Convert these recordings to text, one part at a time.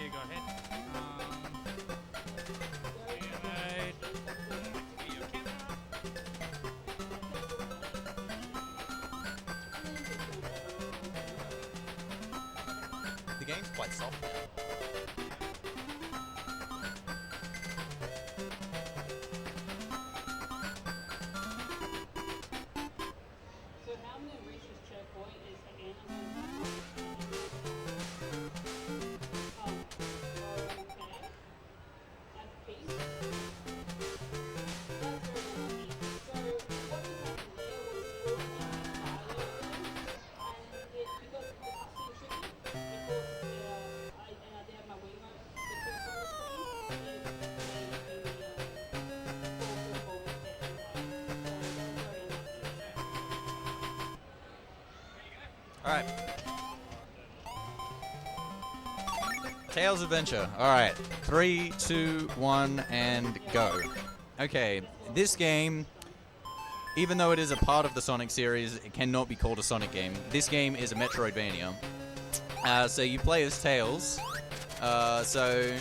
Okay, go ahead. The game's quite soft. So how many reaches checkpoint is again? Oh, okay. At peace. That's very lucky. So what happened there was you were in a silo room, and it because the cutscene tricky because I did have my Wiimote flickering on the screen. It made me fall to a bomb pit and die. So that was very unlucky. Alright. Tails Adventure. Alright. 3, 2, 1, and go. Okay, this game, even though it is a part of the Sonic series, it cannot be called a Sonic game. This game is a Metroidvania. So you play as Tails. So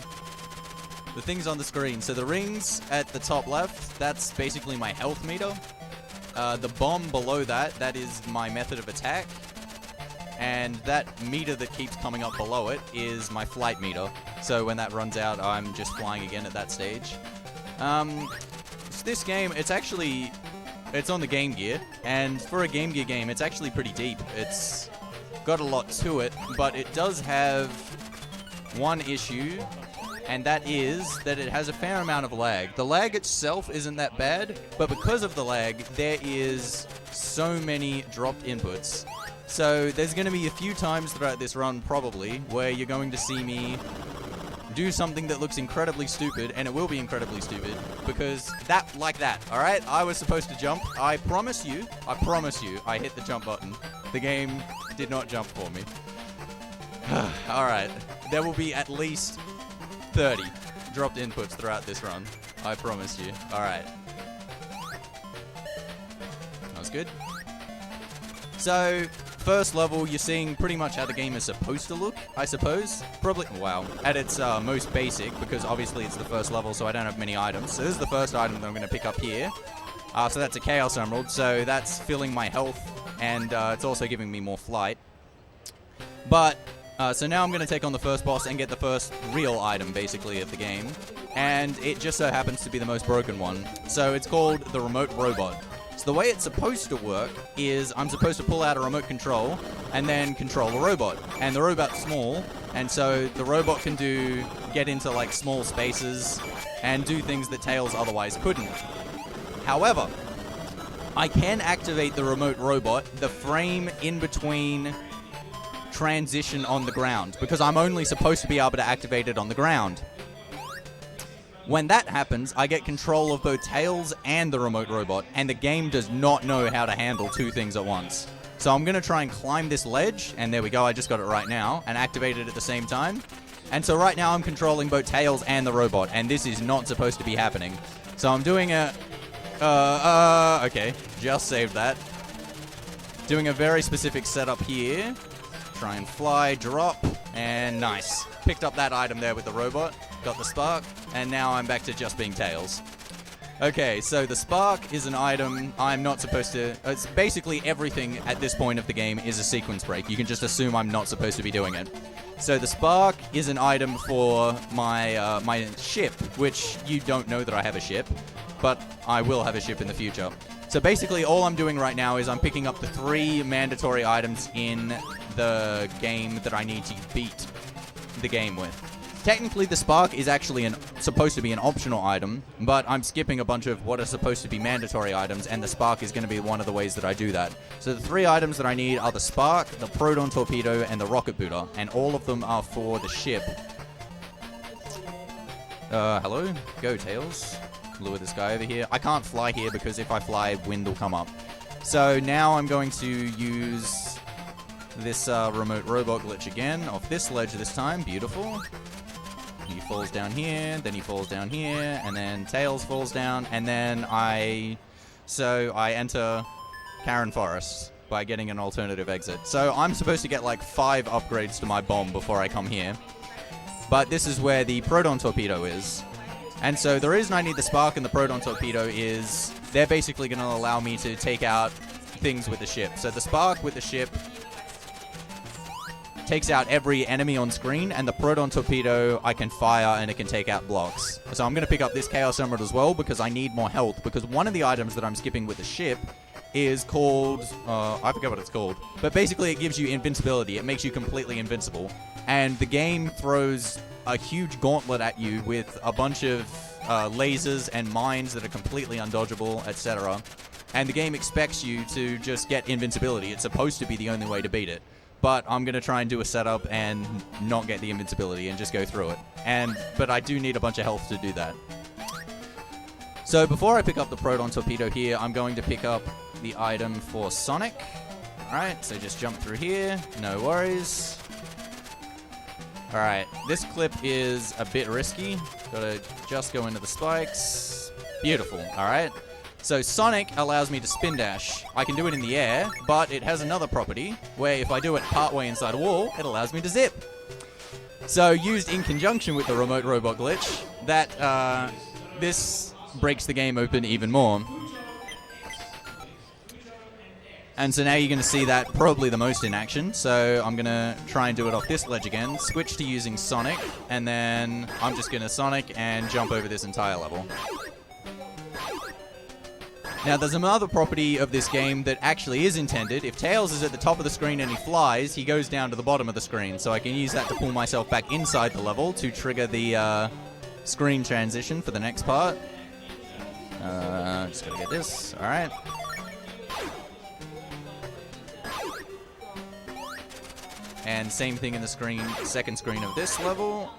the things on the screen. So the rings at the top left, that's basically my health meter. The bomb below that, that is my method of attack. And that meter that keeps coming up below it is my flight meter. So when that runs out, I'm just flying again at that stage. So this game, it's on the Game Gear. And for a Game Gear game, it's actually pretty deep. It's got a lot to it, but it does have one issue, and that is that it has a fair amount of lag. The lag itself isn't that bad, but because of the lag, there is so many dropped inputs. So there's going to be a few times throughout this run, probably, where you're going to see me do something that looks incredibly stupid, and it will be incredibly stupid, because like that, alright? I was supposed to jump. I promise you, I hit the jump button. The game did not jump for me. Alright, there will be at least 30 dropped inputs throughout this run. I promise you. Alright. That was good. So, first level, you're seeing pretty much how the game is supposed to look, I suppose. Probably, wow, at its most basic, because obviously it's the first level, so I don't have many items. So this is the first item that I'm going to pick up here. So that's a Chaos Emerald, so that's filling my health, and it's also giving me more flight. But, so now I'm going to take on the first boss and get the first real item, basically, of the game. And it just so happens to be the most broken one. So it's called the Remote Robot. So the way it's supposed to work is I'm supposed to pull out a remote control and then control the robot. And the robot's small, and so the robot can get into like small spaces and do things that Tails otherwise couldn't. However, I can activate the remote robot the frame in between transition on the ground, because I'm only supposed to be able to activate it on the ground. When that happens, I get control of both Tails and the remote robot, and the game does not know how to handle two things at once. So I'm going to try and climb this ledge, and there we go, I just got it right now, and activate it at the same time. And so right now I'm controlling both Tails and the robot, and this is not supposed to be happening. So I'm doing okay, just saved that. Doing a very specific setup here. Try and fly, drop, and nice. Picked up that item there with the robot, got the spark, and now I'm back to just being Tails. Okay, so the spark is an item I'm not supposed to... It's basically everything at this point of the game is a sequence break. You can just assume I'm not supposed to be doing it. So the spark is an item for my my ship, which you don't know that I have a ship, but I will have a ship in the future. So basically all I'm doing right now is I'm picking up the 3 mandatory items in the game that I need to beat the game with. Technically, the spark is actually supposed to be an optional item, but I'm skipping a bunch of what are supposed to be mandatory items, and the spark is going to be one of the ways that I do that. So the 3 items that I need are the spark, the proton torpedo, and the rocket booter, and all of them are for the ship. Hello? Go, Tails. Lure this guy over here. I can't fly here because if I fly, wind will come up. So now I'm going to use this remote robot glitch again, off this ledge this time. Beautiful. He falls down here, then he falls down here, and then Tails falls down, and then I enter Karen Forest by getting an alternative exit. So I'm supposed to get like 5 upgrades to my bomb before I come here. but this is where the proton torpedo is. And so the reason I need the spark and the proton torpedo is they're basically going to allow me to take out things with the ship. So the spark with the ship takes out every enemy on screen, and the proton torpedo I can fire and it can take out blocks. So I'm going to pick up this Chaos Emerald as well because I need more health, because one of the items that I'm skipping with the ship is called, I forget what it's called, but basically it gives you invincibility. It makes you completely invincible. And the game throws a huge gauntlet at you with a bunch of lasers and mines that are completely undodgeable, etc. And the game expects you to just get invincibility. It's supposed to be the only way to beat it. But I'm going to try and do a setup and not get the invincibility and just go through it. But I do need a bunch of health to do that. So before I pick up the proton torpedo here, I'm going to pick up the item for Sonic. Alright, so just jump through here. No worries. Alright, this clip is a bit risky. Gotta just go into the spikes. Beautiful, alright. So Sonic allows me to spin dash. I can do it in the air, but it has another property where if I do it partway inside a wall, it allows me to zip. So used in conjunction with the remote robot glitch, that this breaks the game open even more. And so now you're going to see that probably the most in action. So I'm going to try and do it off this ledge again, switch to using Sonic, and then I'm just going to Sonic and jump over this entire level. Now there's another property of this game that actually is intended. If Tails is at the top of the screen and he flies, he goes down to the bottom of the screen. So I can use that to pull myself back inside the level to trigger the screen transition for the next part. Just gotta get this. Alright. And same thing in the second screen of this level.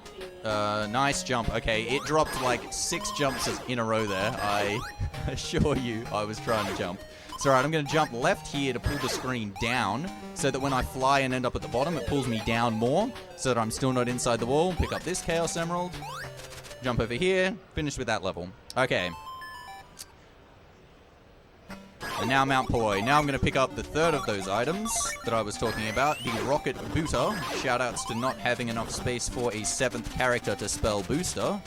Nice jump. Okay, it dropped like 6 jumps in a row there. I assure you I was trying to jump. So alright, I'm going to jump left here to pull the screen down so that when I fly and end up at the bottom, it pulls me down more so that I'm still not inside the wall. Pick up this Chaos Emerald. Jump over here. Finish with that level. Okay. And now Mount Poi. Now I'm going to pick up the third of those items that I was talking about, the Rocket Booter. Shoutouts to not having enough space for a 7th character to spell booster.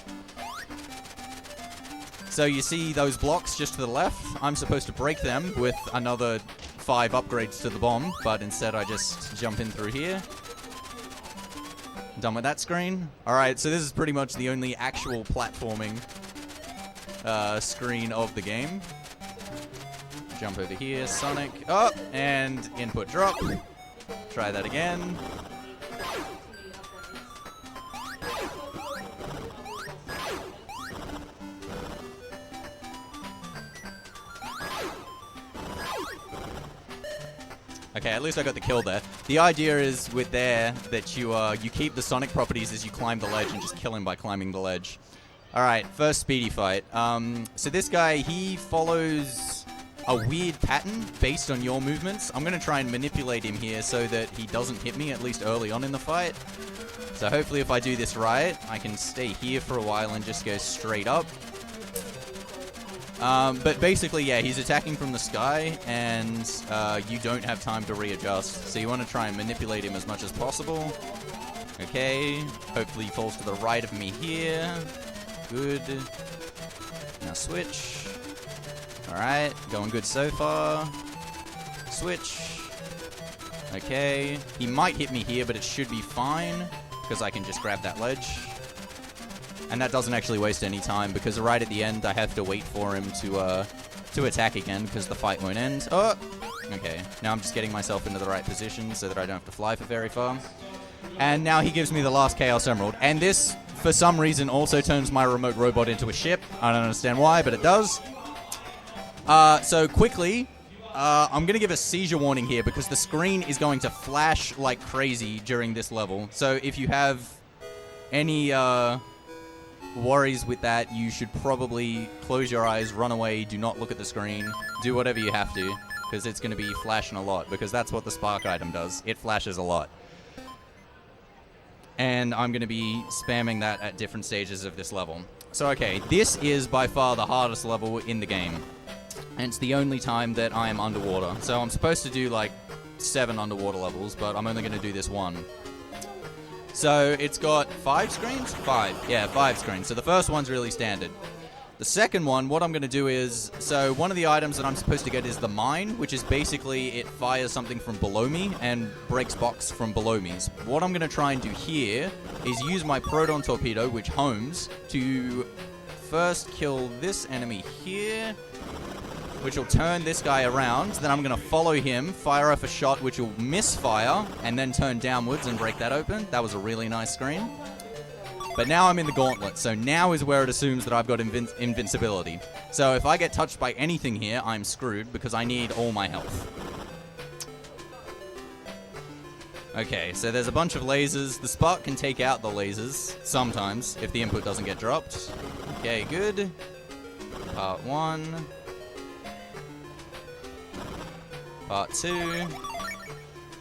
So you see those blocks just to the left? I'm supposed to break them with another 5 upgrades to the bomb, but instead I just jump in through here. Done with that screen. Alright, so this is pretty much the only actual platforming screen of the game. Jump over here, Sonic, up, and input drop. Try that again. Okay, at least I got the kill there. The idea is with there that you keep the Sonic properties as you climb the ledge and just kill him by climbing the ledge. Alright, first speedy fight. So this guy, he follows a weird pattern based on your movements. I'm going to try and manipulate him here so that he doesn't hit me, at least early on in the fight. So hopefully if I do this right, I can stay here for a while and just go straight up. But basically, yeah, he's attacking from the sky, and you don't have time to readjust. So you want to try and manipulate him as much as possible. Okay, hopefully he falls to the right of me here. Good. Now switch. Alright, going good so far. Switch. Okay. He might hit me here, but it should be fine, because I can just grab that ledge. And that doesn't actually waste any time, because right at the end, I have to wait for him to attack again, because the fight won't end. Oh! Okay, now I'm just getting myself into the right position, so that I don't have to fly for very far. And now he gives me the last Chaos Emerald. And this, for some reason, also turns my remote robot into a ship. I don't understand why, but it does. So quickly, I'm going to give a seizure warning here because the screen is going to flash like crazy during this level. So if you have any worries with that, you should probably close your eyes, run away, do not look at the screen, do whatever you have to, because it's going to be flashing a lot, because that's what the spark item does. It flashes a lot. And I'm going to be spamming that at different stages of this level. So okay, this is by far the hardest level in the game. And it's the only time that I am underwater. So I'm supposed to do like 7 underwater levels, but I'm only going to do this one. So it's got 5 screens? 5. Yeah, 5 screens. So the first one's really standard. The second one, what I'm going to do is, so one of the items that I'm supposed to get is the mine, which is basically it fires something from below me and breaks box from below me. So what I'm going to try and do here is use my proton torpedo, which homes, to first kill this enemy here, which will turn this guy around. Then I'm going to follow him, fire off a shot which will misfire, and then turn downwards and break that open. That was a really nice screen. But now I'm in the gauntlet, so now is where it assumes that I've got invincibility. So if I get touched by anything here, I'm screwed because I need all my health. Okay, so there's a bunch of lasers. The spark can take out the lasers sometimes if the input doesn't get dropped. Okay, good. Part 1. Part 2.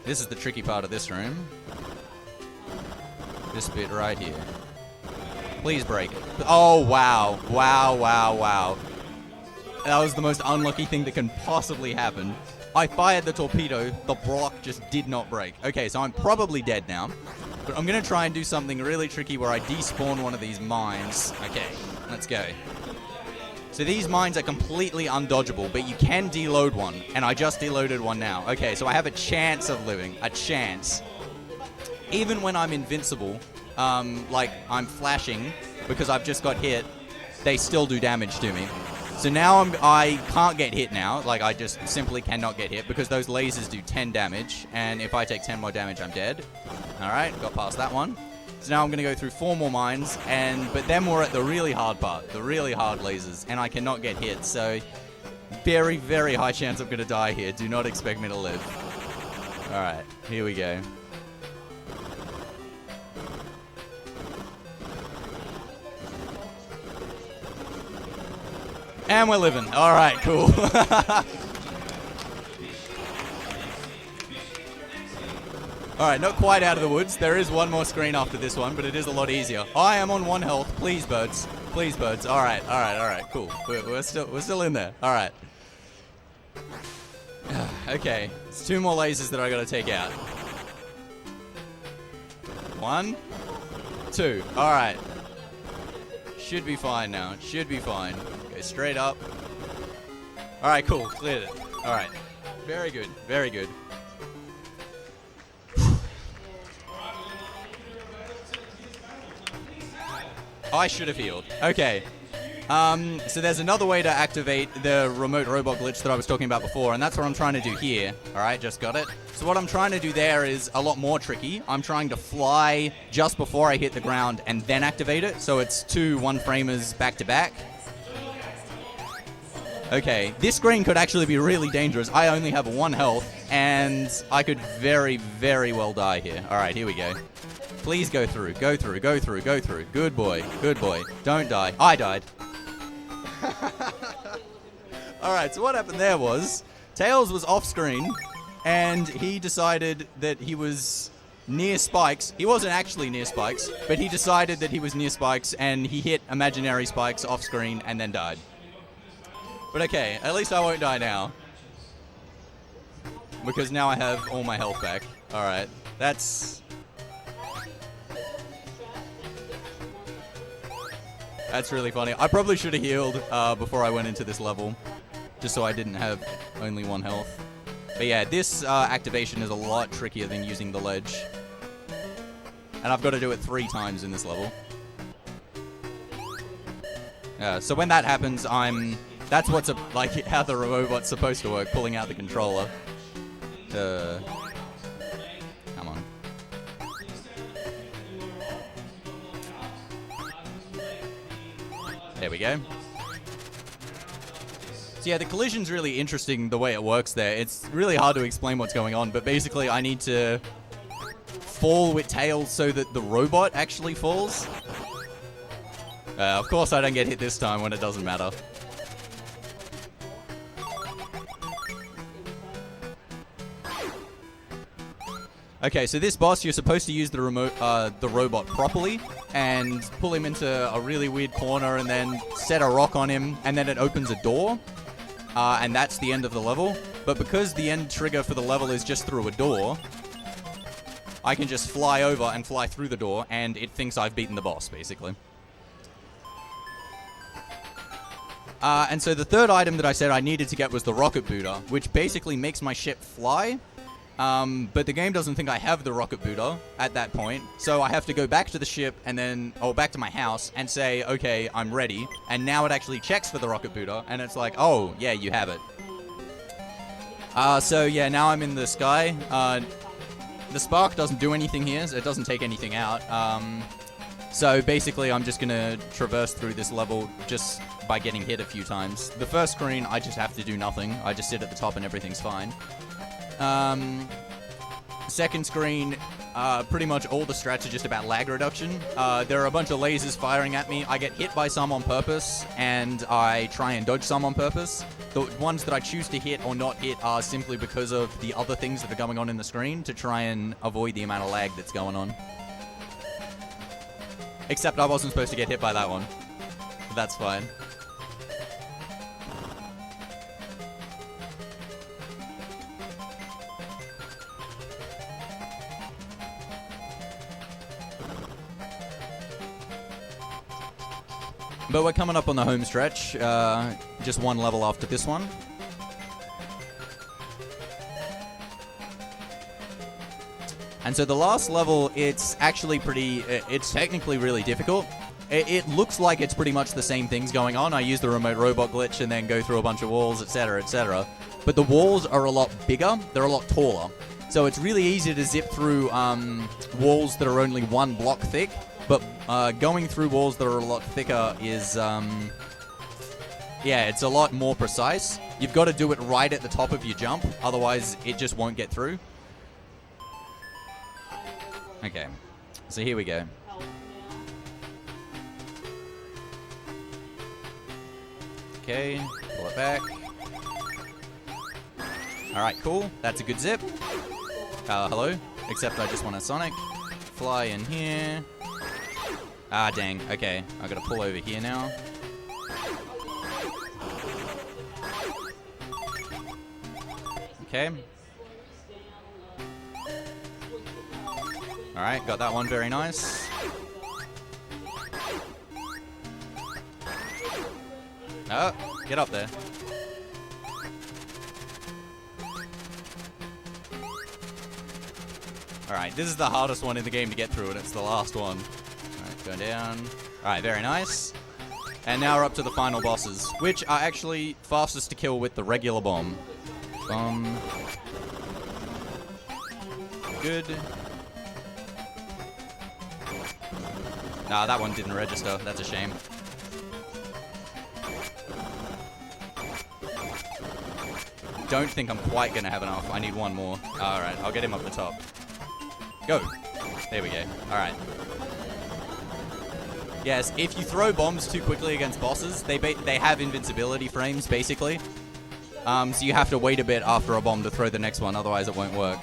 This is the tricky part of this room. This bit right here. Please break it. Oh, wow. Wow, wow, wow. That was the most unlucky thing that can possibly happen. I fired the torpedo. The block just did not break. Okay, so I'm probably dead now. But I'm going to try and do something really tricky where I despawn one of these mines. Okay, let's go. So these mines are completely undodgeable, but you can deload one. And I just deloaded one now. Okay, so I have a chance of living. A chance. Even when I'm invincible, like I'm flashing because I've just got hit, they still do damage to me. So now I can't get hit now. Like I just simply cannot get hit because those lasers do 10 damage. And if I take 10 more damage, I'm dead. All right, got past that one. So now I'm going to go through 4 more mines. But then we're at the really hard part, the really hard lasers. And I cannot get hit. So very, very high chance I'm going to die here. Do not expect me to live. All right, here we go. And we're living. All right, cool. All right, not quite out of the woods. There is one more screen after this one, but it is a lot easier. I am on 1 health. Please, birds. Please, birds. All right, all right, all right. Cool. We're still in there. All right. Okay, it's 2 more lasers that I got to take out. 1, 2. All right. Should be fine now. Should be fine. Go straight up. All right, cool. Cleared it. All right. Very good. Very good. I should have healed. Okay. So there's another way to activate the remote robot glitch that I was talking about before, and that's what I'm trying to do here. All right, just got it. So what I'm trying to do there is a lot more tricky. I'm trying to fly just before I hit the ground and then activate it, so it's 2 1-framers back to back. Okay, this screen could actually be really dangerous. I only have 1 health, and I could very, very well die here. All right, here we go. Please go through, go through, go through, go through. Good boy, good boy. Don't die. I died. Alright, so what happened there was, Tails was off screen, and he decided that he was near spikes. He wasn't actually near spikes, but he decided that he was near spikes, and he hit imaginary spikes off screen and then died. But okay, at least I won't die now. Because now I have all my health back. Alright, that's really funny. I probably should have healed before I went into this level, just so I didn't have only 1 health. But yeah, this activation is a lot trickier than using the ledge. And I've got to do it 3 times in this level. So when that happens, that's what's like how the robot's supposed to work, pulling out the controller. Come on. There we go. So yeah, the collision's really interesting the way it works there. It's really hard to explain what's going on, but basically I need to fall with Tails so that the robot actually falls. Of course I don't get hit this time when it doesn't matter. Okay, so this boss, you're supposed to use the robot properly and pull him into a really weird corner and then set a rock on him, and then it opens a door, and that's the end of the level. But because the end trigger for the level is just through a door, I can just fly over and fly through the door, and it thinks I've beaten the boss, basically. And so the third item that I said I needed to get was the rocket booter, which basically makes my ship fly. But the game doesn't think I have the rocket booter at that point, so I have to go back to the ship and then, or back to my house and say, okay, I'm ready. And now it actually checks for the rocket booter, and it's like, oh, yeah, you have it. So yeah, now I'm in the sky. The spark doesn't do anything here, so it doesn't take anything out. So basically, I'm just gonna traverse through this level just by getting hit a few times. The first screen, I just have to do nothing. I just sit at the top and everything's fine. Second screen, pretty much all the strats are just about lag reduction. There are a bunch of lasers firing at me. I get hit by some on purpose, and I try and dodge some on purpose. The ones that I choose to hit or not hit are simply because of the other things that are going on in the screen to try and avoid the amount of lag that's going on. Except I wasn't supposed to get hit by that one. But that's fine. But we're coming up on the home stretch, just one level after this one. And so the last level, it's actually it's technically really difficult. It looks like it's pretty much the same things going on. I use the remote robot glitch and then go through a bunch of walls, etc., etc. But the walls are a lot bigger, they're a lot taller. So it's really easy to zip through walls that are only one block thick. But going through walls that are a lot thicker is, yeah, it's a lot more precise. You've got to do it right at the top of your jump, otherwise it just won't get through. Okay, so here we go. Okay, pull it back. Alright, cool. That's a good zip. Hello. Except I just want a Sonic. Fly in here. Ah, dang. Okay, I gotta pull over here now. Okay. Alright, got that one very nice. Oh, get up there. Alright, this is the hardest one in the game to get through, and it's the last one. Alright, go down. Alright, very nice. And now we're up to the final bosses, which are actually fastest to kill with the regular bomb. Bomb. Good. Nah, that one didn't register. That's a shame. Don't think I'm quite gonna have enough. I need one more. Alright, I'll get him up the top. Go. There we go. Alright. Yes, if you throw bombs too quickly against bosses, they have invincibility frames, basically. So you have to wait a bit after a bomb to throw the next one, otherwise it won't work.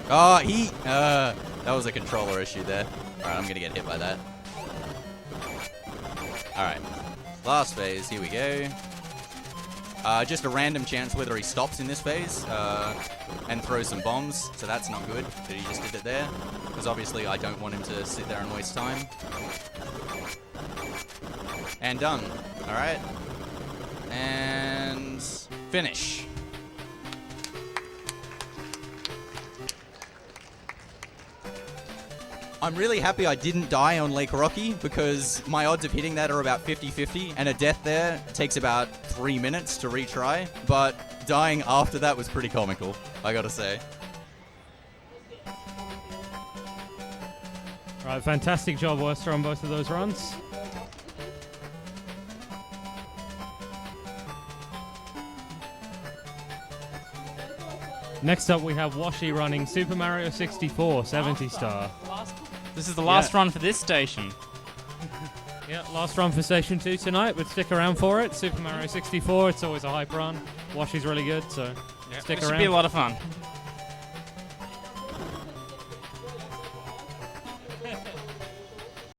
Oh, that was a controller issue there. Alright, I'm gonna get hit by that. Alright. Last phase, here we go. Just a random chance whether he stops in this phase, and throws some bombs, so that's not good that he just did it there, because obviously I don't want him to sit there and waste time. And done. Alright. And finish. I'm really happy I didn't die on Lake Rocky, because my odds of hitting that are about 50-50, and a death there takes about 3 minutes to retry, but dying after that was pretty comical, I gotta say. Right, fantastic job, Werster, on both of those runs. Next up, we have Washi running Super Mario 64 70 star. This is the last run for this station. Yeah, last run for Station 2 tonight, but stick around for it. Super Mario 64, it's always a hype run. Washi's really good, so stick It around. should be a lot of fun.